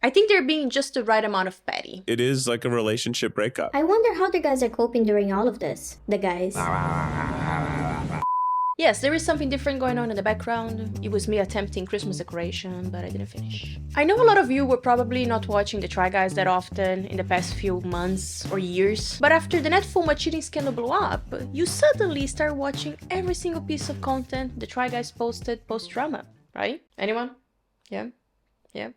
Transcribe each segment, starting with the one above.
I think they're being just the right amount of petty. It is like a relationship breakup. I wonder how the guys are coping during all of this. The guys. Yes, there is something different going on in the background. It was me attempting Christmas decoration, but I didn't finish. I know a lot of you were probably not watching the Try Guys that often in the past few months or years, but after the Ned Fulmer cheating scandal blew up, you suddenly start watching every single piece of content the Try Guys posted post-drama, right? Anyone? Yeah? Yeah?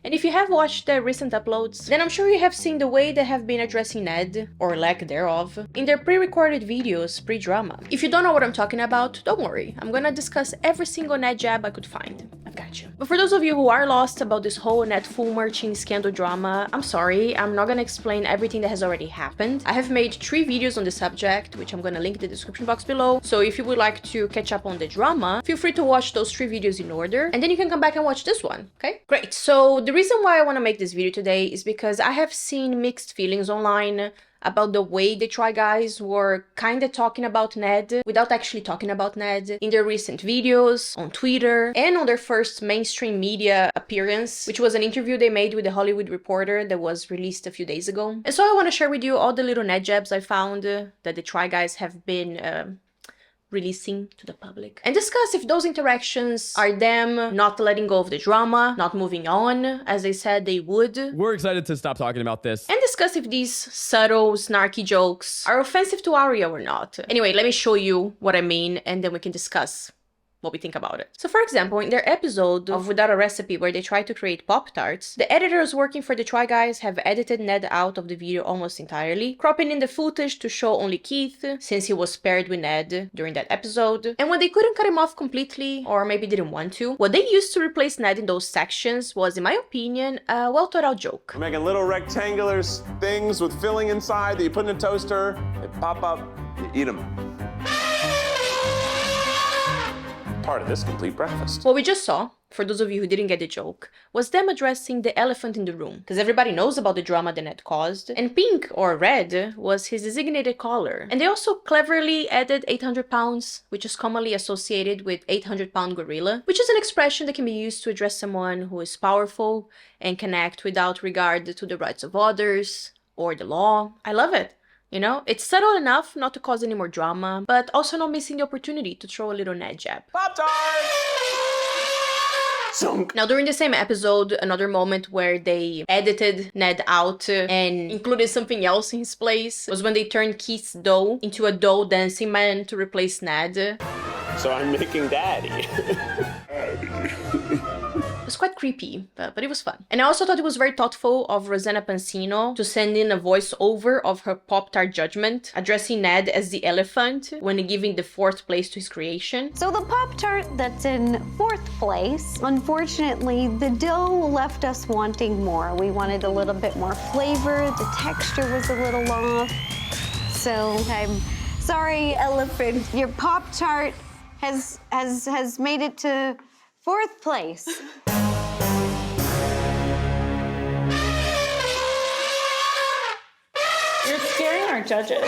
And if you have watched their recent uploads, then I'm sure you have seen the way they have been addressing Ned, or lack thereof, in their pre-recorded videos pre-drama. If you don't know what I'm talking about, don't worry, I'm gonna discuss every single Ned jab I could find. I've got you. But for those of you who are lost about this whole Ned Fulmer cheating scandal drama, I'm sorry, I'm not gonna explain everything that has already happened. I have made 3 videos on the subject, which I'm gonna link in the description box below, so if you would like to catch up on the drama, feel free to watch those 3 videos in order, and then you can come back and watch this one, okay? Great, so the reason why I want to make this video today is because I have seen mixed feelings online about the way the Try Guys were kinda talking about Ned without actually talking about Ned in their recent videos, on Twitter, and on their first mainstream media appearance, which was an interview they made with the Hollywood Reporter that was released a few days ago. And so I want to share with you all the little Ned jabs I found that the Try Guys have been releasing to the public, and discuss if those interactions are them not letting go of the drama, not moving on, as they said they would. We're excited to stop talking about this. And discuss if these subtle, snarky jokes are offensive to Ariel or not. Anyway, let me show you what I mean, and then we can discuss what we think about it. So for example, in their episode of Without a Recipe where they try to create Pop-Tarts, the editors working for the Try Guys have edited Ned out of the video almost entirely, cropping in the footage to show only Keith, since he was paired with Ned during that episode. And when they couldn't cut him off completely, or maybe didn't want to, what they used to replace Ned in those sections was, in my opinion, a well thought out joke. We're making little rectangular things with filling inside that you put in a toaster, they pop up, you eat them. Part of this complete breakfast. What we just saw, for those of you who didn't get the joke, was them addressing the elephant in the room, because everybody knows about the drama that Ned caused, and pink, or red, was his designated color. And they also cleverly added 800 pounds, which is commonly associated with 800-pound gorilla, which is an expression that can be used to address someone who is powerful and can act without regard to the rights of others or the law. I love it. You know, it's subtle enough not to cause any more drama, but also not missing the opportunity to throw a little Ned jab. Pop-Tart! Now, during the same episode, another moment where they edited Ned out and included something else in his place was when they turned Keith's dough into a dough dancing man to replace Ned. So I'm making daddy. It was quite creepy, but it was fun. And I also thought it was very thoughtful of Rosanna Pansino to send in a voiceover of her Pop-Tart judgment, addressing Ned as the elephant when giving the 4th place to his creation. So the Pop-Tart that's in 4th place, unfortunately, the dough left us wanting more. We wanted a little bit more flavor, the texture was a little off. So I'm sorry, elephant, your Pop-Tart has made it to 4th place. You're scaring our judges.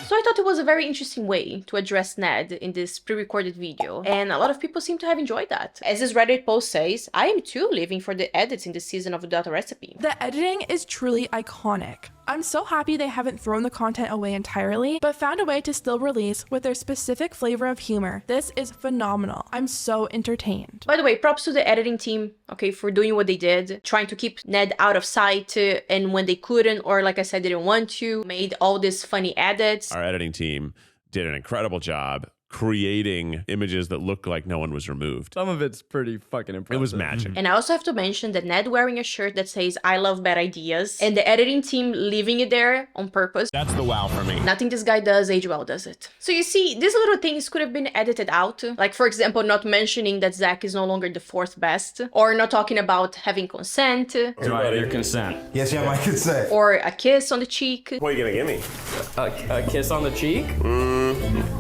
So I thought it was a very interesting way to address Ned in this pre-recorded video, and a lot of people seem to have enjoyed that. As this Reddit post says, I am too living for the edits in this season of Without a Recipe. The editing is truly iconic. I'm so happy they haven't thrown the content away entirely, but found a way to still release with their specific flavor of humor. This is phenomenal. I'm so entertained. By the way, props to the editing team, okay, for doing what they did, trying to keep Ned out of sight, and when they couldn't, or like I said, didn't want to, made all these funny edits. Our editing team did an incredible job creating images that look like no one was removed. Some of it's pretty fucking impressive. It was magic. And I also have to mention that Ned wearing a shirt that says I love bad ideas, and the editing team leaving it there on purpose. That's the wow for me. Nothing this guy does age well, does it? So you see, these little things could have been edited out. Like, for example, not mentioning that Zach is no longer the 4th best, or not talking about having consent. Do I have your consent? Yes, you have my consent. Or a kiss on the cheek. What are you gonna give me? A kiss on the cheek?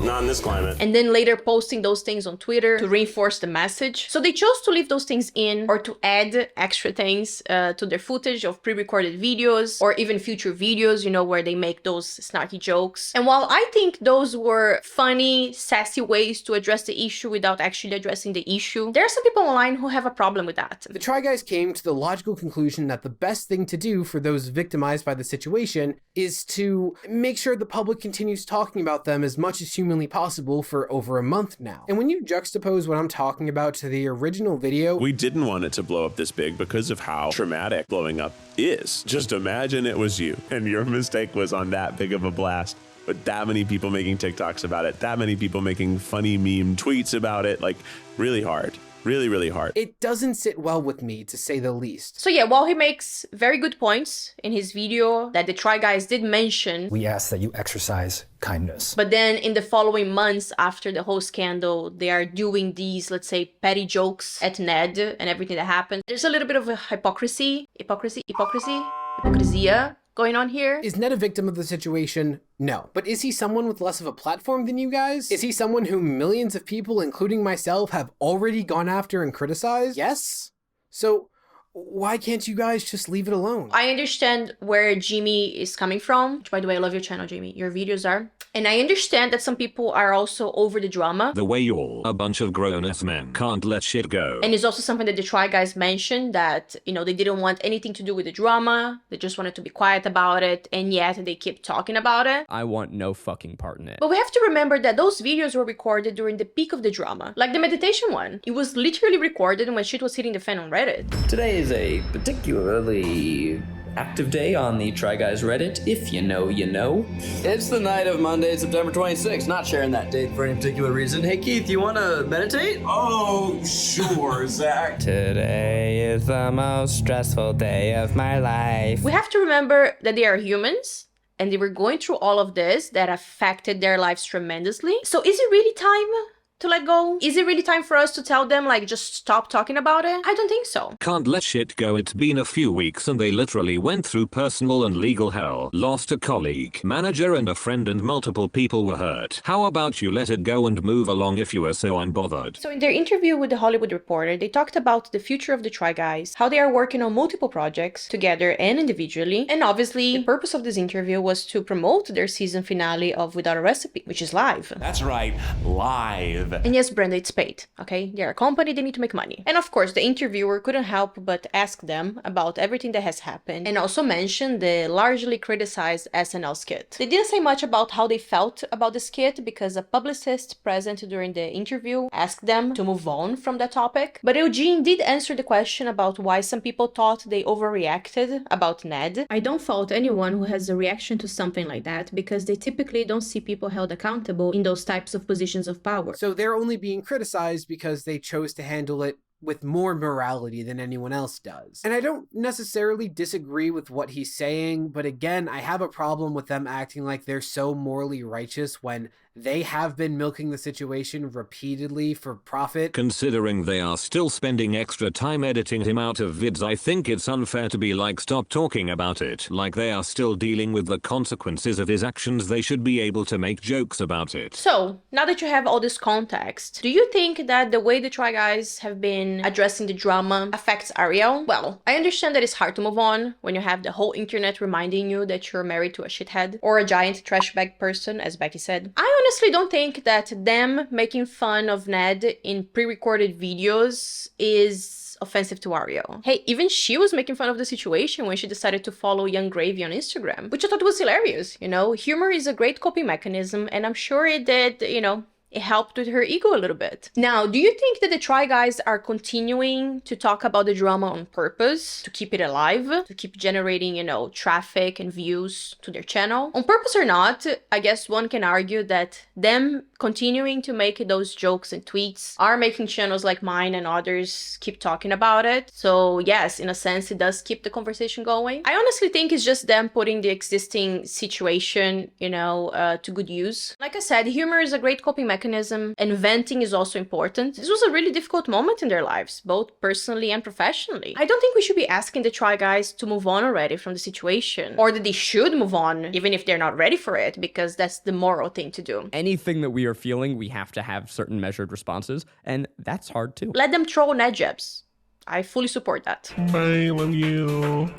Not in this climate. And then later posting those things on Twitter to reinforce the message. So they chose to leave those things in or to add extra things to their footage of pre-recorded videos or even future videos, you know, where they make those snarky jokes. And while I think those were funny, sassy ways to address the issue without actually addressing the issue, there are some people online who have a problem with that. The Try Guys came to the logical conclusion that the best thing to do for those victimized by the situation is to make sure the public continues talking about them as much as humanly possible for over a month now. And when you juxtapose what I'm talking about to the original video, We didn't want it to blow up this big because of how traumatic blowing up is. Just imagine it was you and your mistake was on that big of a blast. But that many people making TikToks about it, that many people making funny meme tweets about it, like really hard. Really, really hard. it doesn't sit well with me, to say the least. So yeah, while he makes very good points in his video that the Try Guys did mention, We ask that you exercise kindness. but then in the following months after the whole scandal, they are doing these, let's say, petty jokes at Ned and everything that happened. There's a little bit of a hypocrisy going on here. Is Ned a victim of the situation? No. But is he someone with less of a platform than you guys? Is he someone who millions of people, including myself, have already gone after and criticized? Yes? So why can't you guys just leave it alone? I understand where Jimmy is coming from, which by the way, I love your channel, Jimmy. Your videos are. And I understand that some people are also over the drama. The way you're a bunch of grown-ass men can't let shit go. And it's also something that the Try Guys mentioned that, you know, they didn't want anything to do with the drama. They just wanted to be quiet about it. And yet they keep talking about it. I want no fucking part in it. But we have to remember that those videos were recorded during the peak of the drama. Like the meditation one. It was literally recorded when shit was hitting the fan on Reddit. Today is a particularly active day on the Try Guys Reddit. If you know, you know. It's the night of Monday, September 26th. Not sharing that date for any particular reason. Hey, Keith, you want to meditate? Oh, sure, Zach. Today is the most stressful day of my life. We have to remember that they are humans and they were going through all of this that affected their lives tremendously. So is it really time to let go? Is it really time for us to tell them, like, just stop talking about it? I don't think so. Can't let shit go. It's been a few weeks and they literally went through personal and legal hell. Lost a colleague, manager and a friend and multiple people were hurt. How about you let it go and move along if you are so unbothered? So in their interview with The Hollywood Reporter, they talked about the future of the Try Guys, how they are working on multiple projects together and individually. And obviously, the purpose of this interview was to promote their season finale of Without a Recipe, which is live. That's right, live. And yes, Brenda, it's paid, okay? They're a company, they need to make money. And of course, the interviewer couldn't help but ask them about everything that has happened and also mention the largely criticized SNL skit. They didn't say much about how they felt about the skit because a publicist present during the interview asked them to move on from that topic. But Eugene did answer the question about why some people thought they overreacted about Ned. I don't fault anyone who has a reaction to something like that because they typically don't see people held accountable in those types of positions of power. So they're only being criticized because they chose to handle it with more morality than anyone else does. And I don't necessarily disagree with what he's saying, but again, I have a problem with them acting like they're so morally righteous when they have been milking the situation repeatedly for profit. Considering they are still spending extra time editing him out of vids, I think it's unfair to be like, stop talking about it. Like they are still dealing with the consequences of his actions, they should be able to make jokes about it. So, now that you have all this context, do you think that the way the Try Guys have been addressing the drama affects Ariel? Well, I understand that it's hard to move on when you have the whole internet reminding you that you're married to a shithead or a giant trash bag person, as Becky said. I honestly don't think that them making fun of Ned in pre-recorded videos is offensive to Ariel. Hey, even she was making fun of the situation when she decided to follow Young Gravy on Instagram, which I thought was hilarious, you know? Humor is a great coping mechanism, and I'm sure it did, you know, it helped with her ego a little bit. Now, do you think that the Try Guys are continuing to talk about the drama on purpose, to keep it alive, to keep generating, you know, traffic and views to their channel? On purpose or not, I guess one can argue that them continuing to make those jokes and tweets are making channels like mine and others keep talking about it. So yes, in a sense, it does keep the conversation going. I honestly think it's just them putting the existing situation, you know, to good use. Like I said, humor is a great coping mechanism, mechanism, and venting is also important. This was a really difficult moment in their lives, both personally and professionally. I don't think we should be asking the Try Guys to move on already from the situation, or that they should move on even if they're not ready for it, because that's the moral thing to do. Anything that we are feeling, we have to have certain measured responses, and that's hard too. Let them troll Ned jabs. I fully support that. I love you.